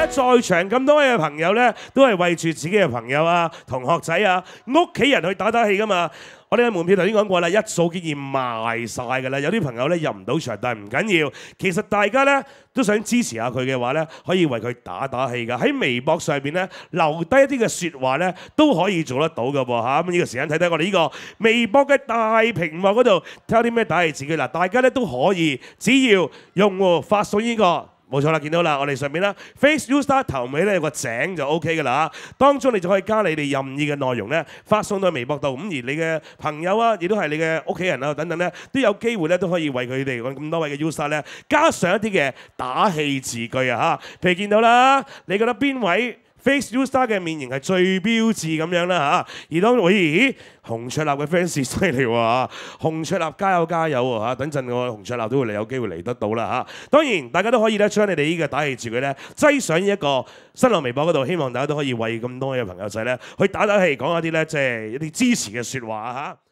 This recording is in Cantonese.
在場咁多位嘅朋友咧，都係為住自己嘅朋友啊、同學仔啊、屋企人去打氣噶嘛。我哋嘅門票頭先講過啦，一數竟然賣晒㗎啦。有啲朋友咧入唔到場，但係唔緊要。其實大家咧都想支持下佢嘅話咧，可以為佢打氣㗎。喺微博上邊咧留低一啲嘅説話咧，都可以做得到㗎喎嚇。咁呢個時間睇睇我哋呢個微博嘅大屏幕嗰度，睇下啲咩打氣字句嗱，大家咧都可以，只要用戶發送呢個。冇錯啦，見到啦，我哋上面啦 Face U Star 頭尾咧有個井就 OK 㗎啦，當中你就可以加你哋任意嘅內容咧，發送到微博度，咁而你嘅朋友啊，亦都係你嘅屋企人啊等等咧，都有機會咧都可以為佢哋咁多位嘅 U Star 咧加上一啲嘅打氣字句啊嚇，譬如見到啦，你覺得邊位Face U Star 嘅面型係最標誌咁樣啦嚇，而當咦洪卓立嘅 fans 犀利喎，洪卓立加油加油喎嚇！等陣我洪卓立都會有機會嚟得到啦嚇。當然大家都可以咧將你哋呢個打氣字句咧擠上呢一個新浪微博嗰度，希望大家都可以為咁多嘅朋友仔咧去打氣，講一啲咧即係一啲支持嘅説話嚇。